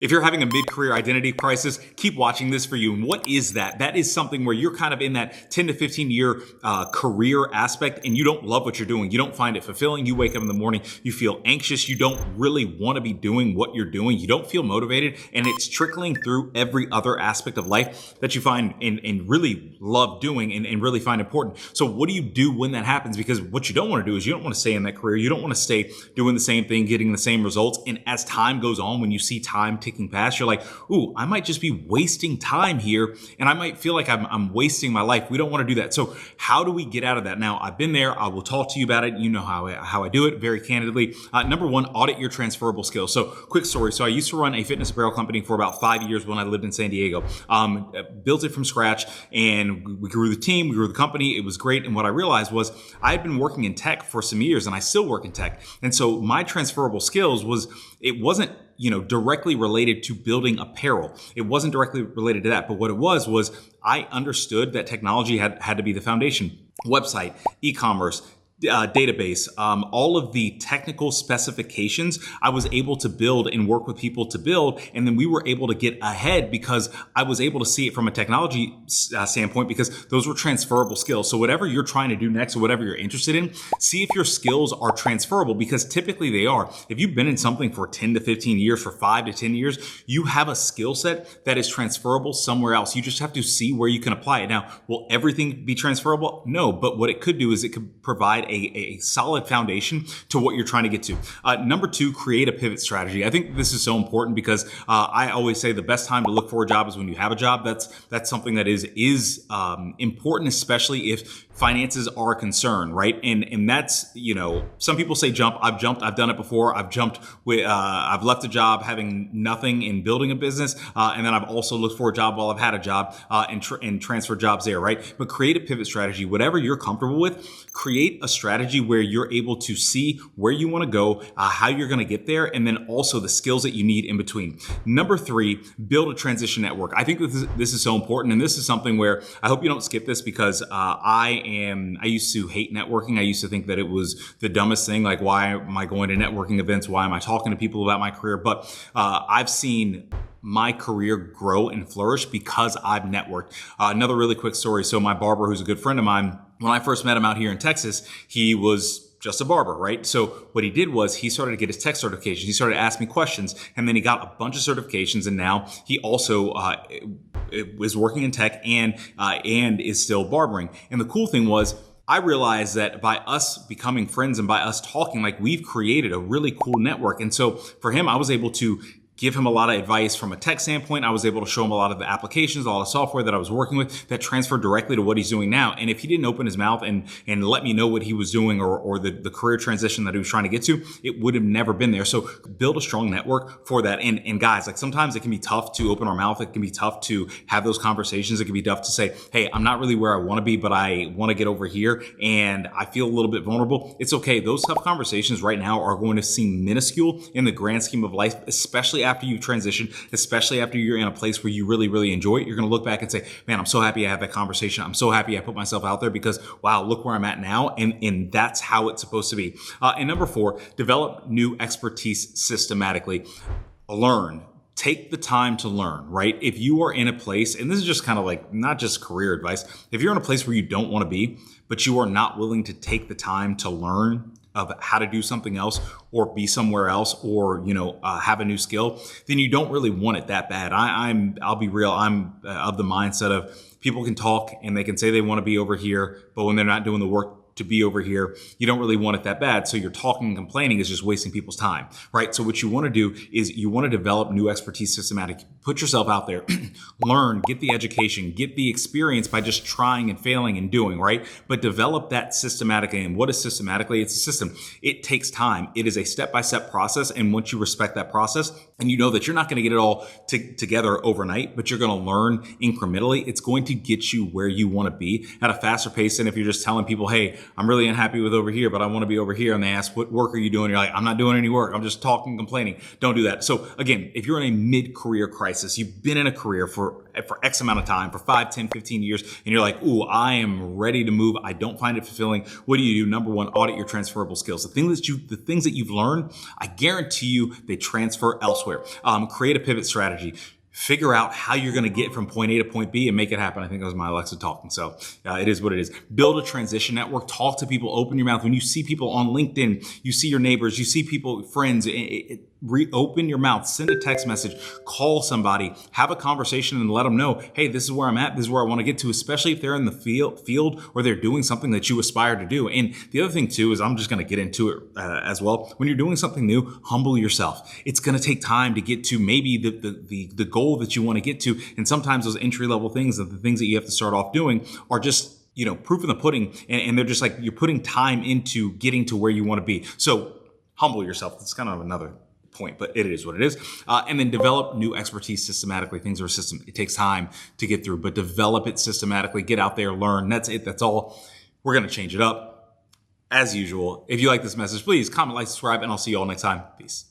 If you're having a mid-career identity crisis, keep watching this for you. And what is that? That is something where you're kind of in that 10 to 15 year career aspect and you don't love what you're doing. You don't find it fulfilling. You wake up in the morning, you feel anxious. You don't really want to be doing what you're doing. You don't feel motivated, and it's trickling through every other aspect of life that you find and really love doing and really find important. So what do you do when that happens? Because what you don't want to do is you don't want to stay in that career. You don't want to stay doing the same thing, getting the same results. And as time goes on, when you see time ticking past, you're like, ooh, I might just be wasting time here, and I might feel like I'm wasting my life. We don't want to do that. So how do we get out of that? Now, I've been there. I will talk to you about it. You know how I do it very candidly. Number one, audit your transferable skills. So quick story. So I used to run a fitness apparel company for about 5 years when I lived in San Diego. Built it from scratch, and we grew the team, we grew the company. It was great. And what I realized was I had been working in tech for some years, and I still work in tech. And so my transferable skills it wasn't directly related to building apparel. It wasn't directly related to that. But what it was I understood that technology had to be the foundation. Website, e-commerce, database, all of the technical specifications I was able to build and work with people to build. And then we were able to get ahead because I was able to see it from a technology standpoint, because those were transferable skills. So whatever you're trying to do next, or whatever you're interested in, see if your skills are transferable, because typically they are. If you've been in something for 10 to 15 years, for 5 to 10 years, you have a skill set that is transferable somewhere else. You just have to see where you can apply it. Now, will everything be transferable? No, but what it could do is it could provide a solid foundation to what you're trying to get to. Number two, create a pivot strategy. I think this is so important because I always say the best time to look for a job is when you have a job. That's something that is important, especially if finances are a concern, right? And that's, some people say jump. I've jumped. I've done it before. I've jumped I've left a job having nothing and building a business. And then I've also looked for a job while I've had a job and transferred jobs there, right? But create a pivot strategy. Whatever you're comfortable with, create a strategy where you're able to see where you want to go, how you're going to get there, and then also the skills that you need in between. Number three, build a transition network. I think this is so important, and this is something where I hope you don't skip this, because I used to hate networking. I used to think that it was the dumbest thing. Like, why am I going to networking events? Why am I talking to people about my career? But I've seen my career grow and flourish because I've networked. Another really quick story. So my barber, who's a good friend of mine, when I first met him out here in Texas, he was just a barber, right? So what he did was he started to get his tech certifications. He started to ask me questions, and then he got a bunch of certifications, and now he also is working in tech and is still barbering. And the cool thing was, I realized that by us becoming friends and by us talking, like, we've created a really cool network. And so for him, I was able to give him a lot of advice from a tech standpoint. I was able to show him a lot of the applications, a lot of software that I was working with that transferred directly to what he's doing now. And if he didn't open his mouth and let me know what he was doing or the career transition that he was trying to get to, it would have never been there. So build a strong network for that. And guys, like, sometimes it can be tough to open our mouth. It can be tough to have those conversations. It can be tough to say, hey, I'm not really where I want to be, but I want to get over here and I feel a little bit vulnerable. It's okay. Those tough conversations right now are going to seem minuscule in the grand scheme of life, especially after you transition, especially after you're in a place where you really, really enjoy it. You're going to look back and say, man, I'm so happy I had that conversation. I'm so happy I put myself out there, because wow, look where I'm at now. And that's how it's supposed to be. And number four, develop new expertise systematically. Learn. Take the time to learn, right? If you are in a place, and this is just kind of like not just career advice, if you're in a place where you don't want to be, but you are not willing to take the time to learn of how to do something else or be somewhere else or, have a new skill, then you don't really want it that bad. I'll be real. I'm of the mindset of people can talk and they can say they want to be over here, but when they're not doing the work to be over here, you don't really want it that bad. So your talking and complaining is just wasting people's time, right? So what you want to do is you want to develop new expertise systematic. Put yourself out there, learn, get the education, get the experience by just trying and failing and doing, right? But develop that systematically. And what is systematically? It's a system. It takes time. It is a step-by-step process. And once you respect that process and you know that you're not going to get it all together overnight, but you're going to learn incrementally, it's going to get you where you want to be at a faster pace than if you're just telling people, hey, I'm really unhappy with over here, but I want to be over here. And they ask, what work are you doing? You're like, I'm not doing any work. I'm just talking, complaining. Don't do that. So again, if you're in a mid-career crisis, you've been in a career for X amount of time, for 5, 10, 15 years, and you're like, ooh, I am ready to move. I don't find it fulfilling. What do? Number one, audit your transferable skills. The things that you've learned, I guarantee you they transfer elsewhere. Create a pivot strategy. Figure out how you're going to get from point A to point B and make it happen. I think that was my Alexa talking. So it is what it is. Build a transition network. Talk to people. Open your mouth. When you see people on LinkedIn, you see your neighbors, you see people, friends, reopen your mouth, send a text message, call somebody, have a conversation and let them know, hey, this is where I'm at. This is where I want to get to, especially if they're in the field or they're doing something that you aspire to do. And the other thing too is I'm just going to get into it as well. When you're doing something new, humble yourself. It's going to take time to get to maybe the goal that you want to get to. And sometimes those entry level things and the things that you have to start off doing are just, proof in the pudding. And they're just like, you're putting time into getting to where you want to be. So humble yourself. It's kind of another point, but it is what it is. And then develop new expertise systematically. Things are a system. It takes time to get through, but develop it systematically. Get out there, learn. That's it. That's all. We're going to change it up as usual. If you like this message, please comment, like, subscribe, and I'll see you all next time. Peace.